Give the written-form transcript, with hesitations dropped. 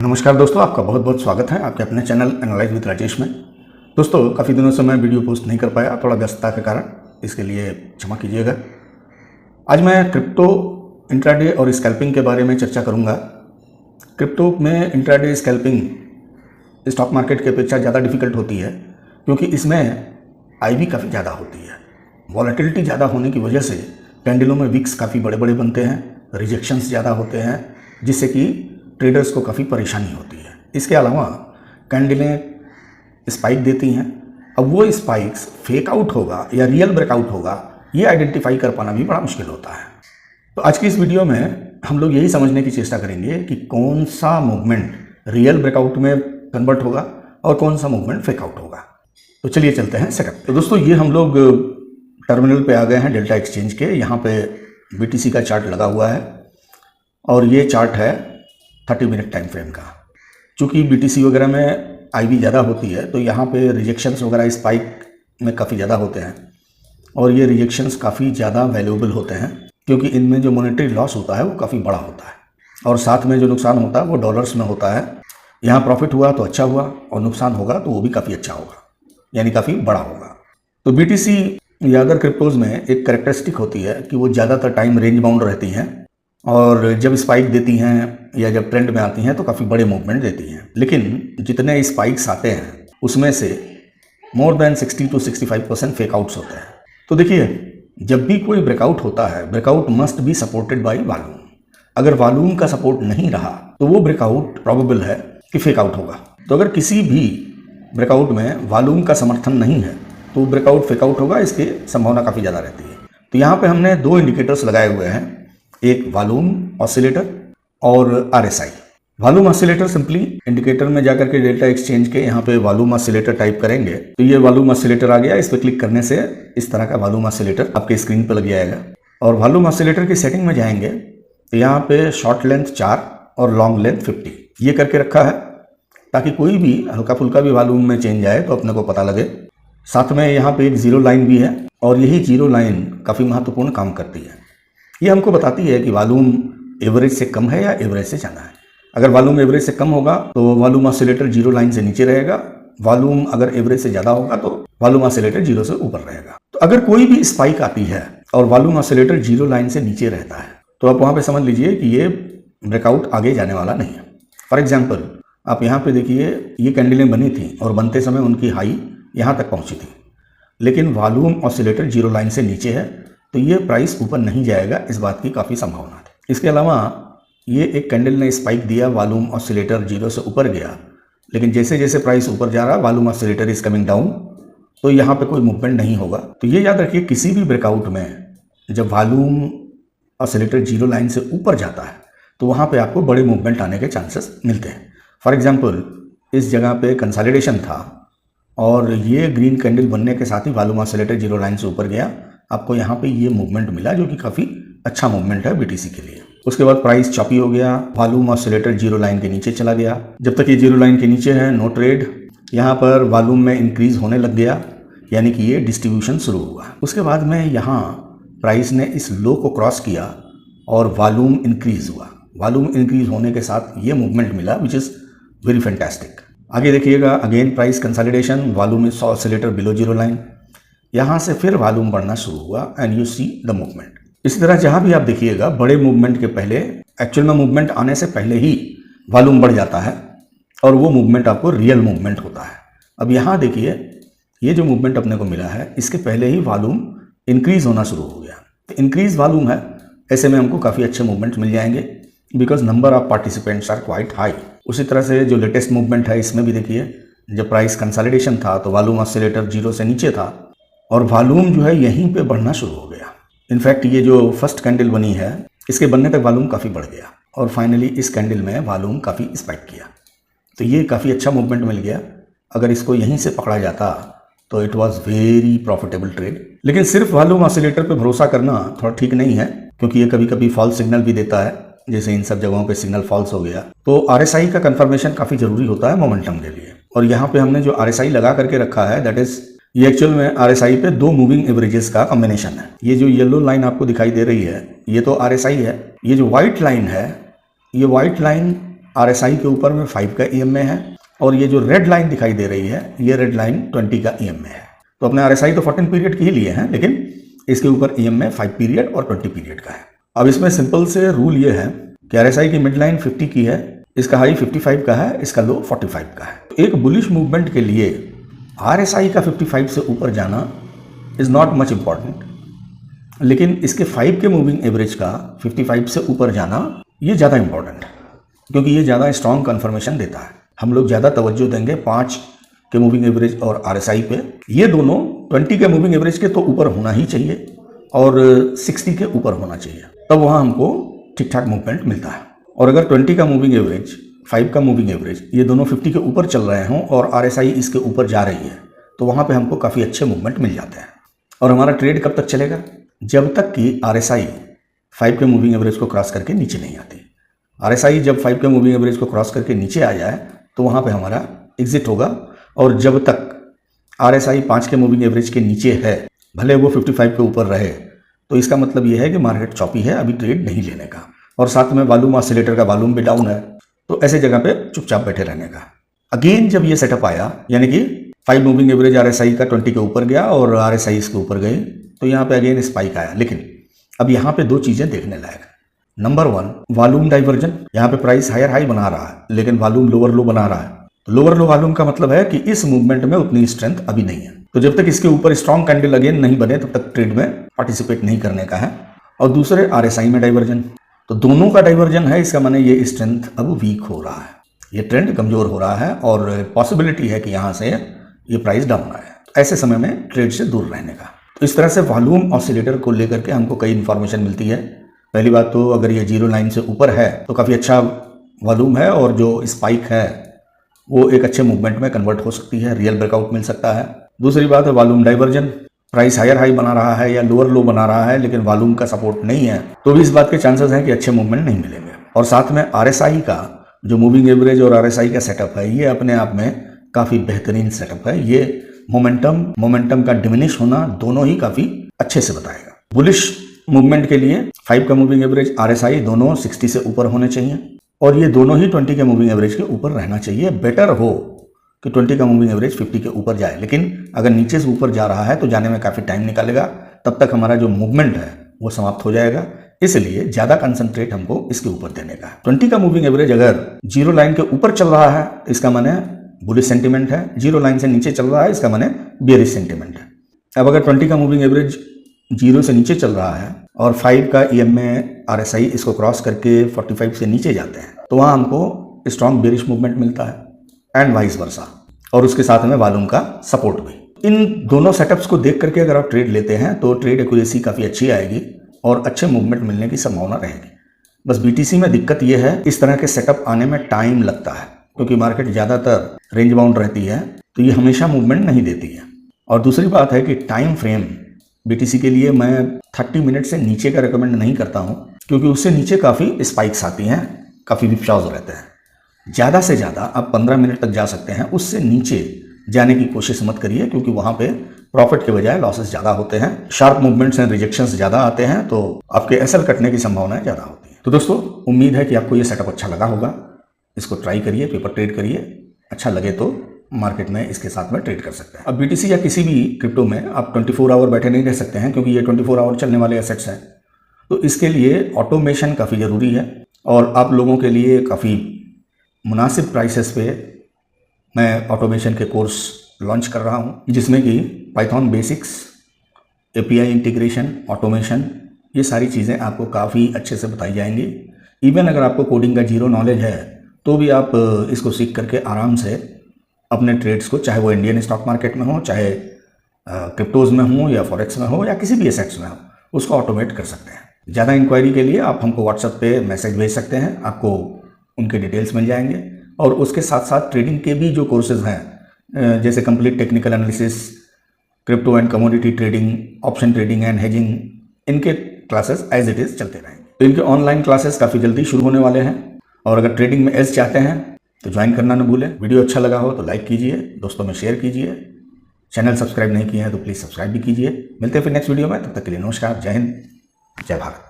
नमस्कार दोस्तों, आपका बहुत बहुत स्वागत है आपके अपने चैनल एनालाइज विद राजेश में। दोस्तों, काफ़ी दिनों से मैं वीडियो पोस्ट नहीं कर पाया, थोड़ा व्यस्तता के कारण, इसके लिए क्षमा कीजिएगा। आज मैं क्रिप्टो, इंट्राडे और स्कैल्पिंग के बारे में चर्चा करूंगा। क्रिप्टो में इंट्राडे स्कैल्पिंग स्टॉक मार्केट की अपेक्षा ज़्यादा डिफिकल्ट होती है क्योंकि इसमें आईवी काफ़ी ज़्यादा होती है। वॉलेटिलिटी ज़्यादा होने की वजह से कैंडलों में विक्स काफ़ी बड़े बड़े बनते हैं, रिजेक्शंस ज़्यादा होते हैं, जिससे कि ट्रेडर्स को काफ़ी परेशानी होती है। इसके अलावा कैंडलें स्पाइक देती हैं। अब वो स्पाइक्स फेक आउट होगा या रियल ब्रेकआउट होगा, ये आइडेंटिफाई कर पाना भी बड़ा मुश्किल होता है। तो आज की इस वीडियो में हम लोग यही समझने की चेष्टा करेंगे कि कौन सा मूवमेंट रियल ब्रेकआउट में कन्वर्ट होगा और कौन सा मूवमेंट फेक आउट होगा। तो चलिए चलते हैं सेटअप। तो दोस्तों, ये हम लोग टर्मिनल पे आ गए हैं डेल्टा एक्सचेंज के। यहाँ पे BTC का चार्ट लगा हुआ है और ये चार्ट है 30 मिनट टाइम फ्रेम का। चूँकि BTC वगैरह में आईवी ज़्यादा होती है तो यहाँ पे रिजेक्शंस वगैरह स्पाइक में काफ़ी ज़्यादा होते हैं और ये रिजेक्शंस काफ़ी ज़्यादा वैल्यूएबल होते हैं क्योंकि इनमें जो मॉनेटरी लॉस होता है वो काफ़ी बड़ा होता है और साथ में जो नुकसान होता है वो डॉलर्स में होता है। यहाँ प्रॉफिट हुआ तो अच्छा हुआ और नुकसान होगा तो वो भी काफ़ी अच्छा होगा, यानी काफ़ी बड़ा होगा। तो BTC या अदर क्रिप्टोज़ में एक कैरेक्टरिस्टिक होती है कि वो ज़्यादातर टाइम रेंज बाउंड रहती हैं और जब स्पाइक देती हैं या जब ट्रेंड में आती हैं तो काफ़ी बड़े मूवमेंट देती हैं। लेकिन जितने स्पाइक्स आते हैं उसमें से more than 60 to 65% fake outs होते हैं। तो देखिए, जब भी कोई ब्रेकआउट होता है, breakout must be supported by volume. अगर वॉल्यूम का सपोर्ट नहीं रहा तो वो ब्रेकआउट प्रोबेबल है कि फेक आउट होगा। तो अगर किसी भी ब्रेकआउट में वॉल्यूम का समर्थन नहीं है तो ब्रेकआउट फेक आउट होगा, इसकी संभावना काफ़ी ज़्यादा रहती है। तो यहाँ पे हमने दो इंडिकेटर्स लगाए हुए हैं, एक वॉल्यूम ऑसिलेटर और RSI। Volume oscillator simply indicator में जाकर के डेल्टा एक्सचेंज के यहाँ पे वॉल्यूम ऑसिलेटर टाइप करेंगे तो ये वॉल्यूम ऑसिलेटर आ गया। इस पर क्लिक करने से इस तरह का वॉल्यूम ऑसिलेटर आपके स्क्रीन पर लग जाएगा और वॉल्यूम ऑसिलेटर की सेटिंग में जाएंगे तो यहाँ पे शॉर्ट लेंथ 4 और लॉन्ग लेंथ 50 ये करके रखा है ताकि कोई भी हल्का फुल्का भी वॉल्यूम में चेंज आए तो अपने को पता लगे। साथ में यहाँ पे एक जीरो लाइन भी है और यही जीरो लाइन काफ़ी महत्वपूर्ण काम करती है। ये हमको बताती है कि वॉल्यूम एवरेज से कम है या एवरेज से ज़्यादा है। अगर वॉल्यूम एवरेज से कम होगा तो वॉल्यूम ऑसिलेटर जीरो लाइन से नीचे रहेगा, वॉल्यूम अगर एवरेज से ज़्यादा होगा तो वॉल्यूम ऑसिलेटर जीरो से ऊपर रहेगा। तो अगर कोई भी स्पाइक आती है और वॉल्यूम ऑसिलेटर जीरो लाइन से नीचे रहता है तो आप वहाँ पे समझ लीजिए कि ये ब्रेकआउट आगे जाने वाला नहीं है। फॉर एग्जाम्पल, आप यहाँ पे देखिए, ये कैंडलें बनी थी और बनते समय उनकी हाई यहाँ तक पहुँची थी, लेकिन वॉल्यूम ऑसिलेटर जीरो लाइन से नीचे है तो ये प्राइस ऊपर नहीं जाएगा, इस बात की काफ़ी संभावना थी। इसके अलावा ये एक कैंडल ने स्पाइक दिया, वॉल्यूम ऑसिलेटर जीरो से ऊपर गया, लेकिन जैसे जैसे प्राइस ऊपर जा रहा है volume oscillator is coming down, तो यहाँ पे कोई मूवमेंट नहीं होगा। तो ये याद रखिए, किसी भी ब्रेकआउट में जब वॉल्यूम ऑसिलेटर जीरो लाइन से ऊपर जाता है तो वहाँ पे आपको बड़े मूवमेंट आने के चांसेस मिलते हैं। फॉर एग्जाम्पल, इस जगह पे कंसोलिडेशन था और ये ग्रीन कैंडल बनने के साथ ही वॉल्यूम ऑसिलेटर जीरो लाइन से ऊपर गया, आपको यहाँ पे ये मूवमेंट मिला जो कि काफ़ी अच्छा मूवमेंट है BTC के लिए। उसके बाद प्राइस चॉपी हो गया, वॉल्यूम ऑसिलेटर जीरो लाइन के नीचे चला गया। जब तक ये जीरो लाइन के नीचे है, नो ट्रेड। यहाँ पर वॉल्यूम में इंक्रीज होने लग गया, यानी कि ये डिस्ट्रीब्यूशन शुरू हुआ। उसके बाद में यहाँ प्राइस ने इस लो को क्रॉस किया और वॉल्यूम इंक्रीज हुआ। वॉल्यूम इंक्रीज होने के साथ ये मूवमेंट मिला विच इज़ वेरी फैंटास्टिक। आगे देखिएगा, again price consolidation, volume is oscillator below zero line. यहाँ से फिर वॉल्यूम बढ़ना शुरू हुआ and you see the movement. इसी तरह जहाँ भी आप देखिएगा, बड़े मूवमेंट के पहले, एक्चुअल में मूवमेंट आने से पहले ही वॉल्यूम बढ़ जाता है और वो मूवमेंट आपको रियल मूवमेंट होता है। अब यहाँ देखिए, ये जो मूवमेंट अपने को मिला है इसके पहले ही वॉल्यूम इंक्रीज होना शुरू हो गया। तो इंक्रीज वॉल्यूम है, ऐसे में हमको काफ़ी अच्छे मूवमेंट मिल जाएंगे because number of participants are quite high. उसी तरह से जो लेटेस्ट मूवमेंट है इसमें भी देखिए, जब प्राइस कंसोलिडेशन था तो वॉल्यूम ऑसिलेटर जीरो से नीचे था और वॉल्यूम जो है यहीं पे बढ़ना शुरू हो गया। इनफैक्ट ये जो फर्स्ट कैंडल बनी है इसके बनने तक वॉल्यूम काफ़ी बढ़ गया और फाइनली इस कैंडल में वॉल्यूम काफ़ी स्पाइक किया। तो ये काफ़ी अच्छा मूवमेंट मिल गया। अगर इसको यहीं से पकड़ा जाता तो it was very profitable trade. लेकिन सिर्फ वॉल्यूम ऑसिलेटर पे भरोसा करना थोड़ा ठीक नहीं है क्योंकि ये कभी कभी फॉल्स सिग्नल भी देता है, जैसे इन सब जगहों पे सिग्नल फॉल्स हो गया। तो RSI का कंफर्मेशन काफ़ी जरूरी होता है मोमेंटम के लिए। और यहाँ पे हमने जो RSI लगा करके रखा है दैट इज, ये एक्चुअल में RSI पे दो मूविंग एवरेजेस का कॉम्बिनेशन है। ये जो येलो लाइन आपको दिखाई दे रही है ये तो RSI है। ये जो व्हाइट लाइन है, ये व्हाइट लाइन RSI के ऊपर में 5 का EMA है और ये जो रेड लाइन दिखाई दे रही है ये रेड लाइन 20 का EMA है। तो अपने RSI तो 14 पीरियड के ही लिए हैं, लेकिन इसके ऊपर EMA 5 पीरियड और 20 पीरियड का है। अब इसमें सिंपल से रूल ये है कि RSI की मिड लाइन 50 की है, इसका हाई 55 का है, इसका लो 45 का है। एक बुलिश मूवमेंट के लिए RSI का 55 से ऊपर जाना इज़ नॉट मच इम्पॉर्टेंट, लेकिन इसके 5 के मूविंग एवरेज का 55 से ऊपर जाना ये ज़्यादा इंपॉर्टेंट है, क्योंकि ये ज़्यादा स्ट्रॉन्ग कन्फर्मेशन देता है। हम लोग ज़्यादा तवज्जो देंगे 5 के मूविंग एवरेज और RSI पे। ये दोनों 20 के मूविंग एवरेज के तो ऊपर होना ही चाहिए और 60 के ऊपर होना चाहिए, तब वहाँ हमको ठीक ठाक मूवमेंट मिलता है। और अगर 20 का मूविंग एवरेज, 5 का मूविंग एवरेज, ये दोनों 50 के ऊपर चल रहे हों और RSI इसके ऊपर जा रही है, तो वहाँ पे हमको काफ़ी अच्छे मूवमेंट मिल जाते हैं। और हमारा ट्रेड कब तक चलेगा? जब तक कि RSI 5 के मूविंग एवरेज को क्रॉस करके नीचे नहीं आती। RSI जब 5 के मूविंग एवरेज को क्रॉस करके नीचे आ जाए तो वहाँ पे हमारा एग्जिट होगा। और जब तक RSI 5 के मूविंग एवरेज के नीचे है, भले वो 55 के ऊपर रहे, तो इसका मतलब ये है कि मार्केट चॉपी है, अभी ट्रेड नहीं लेने का। और साथ में वॉल्यूम ऑसिलेटर का वॉल्यूम भी डाउन है, तो ऐसे जगह पे चुपचाप बैठे रहने का। अगेन जब ये सेटअप आया, यानी कि 5 मूविंग एवरेज RSI का 20 के ऊपर गया और RSI इसके ऊपर गए, तो यहाँ पे अगेन स्पाइक आया। लेकिन अब यहाँ पे 2 चीज़ें देखने लायक। Number 1, volume diversion. यहाँ पे प्राइस हायर हाई बना रहा है, लेकिन वॉल्यूम लोअर लो बना रहा है। तो लोअर लो वॉल्यूम का मतलब है कि इस मूवमेंट में उतनी स्ट्रेंथ अभी नहीं है। तो जब तक इसके ऊपर स्ट्रॉन्ग कैंडल अगेन नहीं बने, तब तक ट्रेड में पार्टिसिपेट नहीं करने का है। और दूसरे RSI में डाइवर्जन, तो दोनों का डाइवर्जन है, इसका माने ये स्ट्रेंथ अब वीक हो रहा है, ये ट्रेंड कमजोर हो रहा है और पॉसिबिलिटी है कि यहाँ से ये प्राइस डाउन आए। तो ऐसे समय में ट्रेड से दूर रहने का। तो इस तरह से वॉल्यूम ऑसिलेटर को लेकर के हमको कई इन्फॉर्मेशन मिलती है। पहली बात तो अगर ये 0 लाइन से ऊपर है तो काफ़ी अच्छा वॉल्यूम है और जो स्पाइक है वो एक अच्छे मूवमेंट में कन्वर्ट हो सकती है, रियल ब्रेकआउट मिल सकता है। दूसरी बात है volume divergence. Price higher high बना रहा है या लोअर लो बना रहा है, लेकिन वॉल्यूम का सपोर्ट नहीं है, तो भी इस बात के चांसेस हैं कि अच्छे मूवमेंट नहीं मिलेंगे। और साथ में RSI का जो मूविंग एवरेज और RSI का सेटअप है, ये अपने आप में काफ़ी बेहतरीन सेटअप है। ये मोमेंटम का डिमिनिश होना दोनों ही काफ़ी अच्छे से बताएगा। बुलिश मूवमेंट के लिए 5 का मूविंग एवरेज RSI दोनों 60 से ऊपर होने चाहिए और ये दोनों ही 20 के मूविंग एवरेज के ऊपर रहना चाहिए। बेटर हो कि 20 का मूविंग एवरेज 50 के ऊपर जाए, लेकिन अगर नीचे से ऊपर जा रहा है तो जाने में काफ़ी टाइम निकालेगा, तब तक हमारा जो मूवमेंट है वो समाप्त हो जाएगा। इसलिए ज़्यादा कंसंट्रेट हमको इसके ऊपर देने का। 20 का मूविंग एवरेज अगर 0 लाइन के ऊपर चल रहा है, इसका माने बुलिश सेंटीमेंट है। 0 लाइन से नीचे चल रहा है, इसका माने बेयरिश सेंटीमेंट है। अब अगर 20 का मूविंग एवरेज 0 से नीचे चल रहा है और 5 का EMA RSI इसको क्रॉस करके 45 से नीचे जाते हैं, तो वहाँ हमको स्ट्रॉन्ग बेरिश मूवमेंट मिलता है एंड वाइस वर्सा, और उसके साथ में वॉल्यूम का सपोर्ट भी। इन दोनों सेटअप्स को देख करके अगर आप ट्रेड लेते हैं तो ट्रेड एक्यूरेसी काफ़ी अच्छी आएगी और अच्छे मूवमेंट मिलने की संभावना रहेगी। बस BTC में दिक्कत यह है, इस तरह के सेटअप आने में टाइम लगता है, क्योंकि मार्केट ज़्यादातर रेंज बाउंड रहती है, तो ये हमेशा मूवमेंट नहीं देती है। और दूसरी बात है कि टाइम फ्रेम BTC के लिए मैं 30 मिनट से नीचे का रिकमेंड नहीं करता हूँ, क्योंकि उससे नीचे काफ़ी स्पाइक्स आती हैं, काफ़ी विपशाउज रहते हैं। ज़्यादा से ज़्यादा आप 15 मिनट तक जा सकते हैं, उससे नीचे जाने की कोशिश मत करिए, क्योंकि वहाँ पे प्रॉफिट के बजाय लॉसेस ज़्यादा होते हैं, शार्प मूवमेंट्स एंड रिजेक्शंस ज़्यादा आते हैं, तो आपके SL कटने की संभावनाएं ज़्यादा होती हैं। तो दोस्तों, उम्मीद है कि आपको ये सेटअप अच्छा लगा होगा। इसको ट्राई करिए, पेपर ट्रेड करिए, अच्छा लगे तो मार्केट में इसके साथ में ट्रेड कर सकते हैं। अब BTC या किसी भी क्रिप्टो में आप 24 आवर बैठे नहीं रह सकते हैं, क्योंकि ये 24 आवर चलने वाले एसेट्स हैं। तो इसके लिए ऑटोमेशन काफ़ी ज़रूरी है और आप लोगों के लिए काफ़ी मुनासिब प्राइसेस पे मैं ऑटोमेशन के कोर्स लॉन्च कर रहा हूँ, जिसमें कि Python basics, API integration, automation, ये सारी चीज़ें आपको काफ़ी अच्छे से बताई जाएंगी। इवन अगर आपको कोडिंग का 0 नॉलेज है तो भी आप इसको सीख करके आराम से अपने ट्रेड्स को, चाहे वो इंडियन स्टॉक मार्केट में हो, चाहे क्रिप्टोज़ में हो या फॉरेक्स में हो या किसी भी एसेट्स में हो, उसको ऑटोमेट कर सकते हैं। ज़्यादा इंक्वायरी के लिए आप हमको व्हाट्सएप पे मैसेज भेज सकते हैं, आपको उनके डिटेल्स मिल जाएंगे। और उसके साथ साथ ट्रेडिंग के भी जो कोर्सेज़ हैं, जैसे complete technical analysis, crypto and commodity trading, option trading and hedging, इनके क्लासेस एज इट इज़ चलते रहेंगे। तो इनके ऑनलाइन क्लासेस काफ़ी जल्दी शुरू होने वाले हैं, और अगर ट्रेडिंग में एज चाहते हैं तो ज्वाइन करना न भूलें। वीडियो अच्छा लगा हो तो लाइक कीजिए, दोस्तों में शेयर कीजिए, चैनल सब्सक्राइब नहीं किए हैं तो प्लीज़ सब्सक्राइब भी कीजिए। मिलते हैं फिर नेक्स्ट वीडियो में, तब तक के लिए नमस्कार, जय हिंद, जय भारत।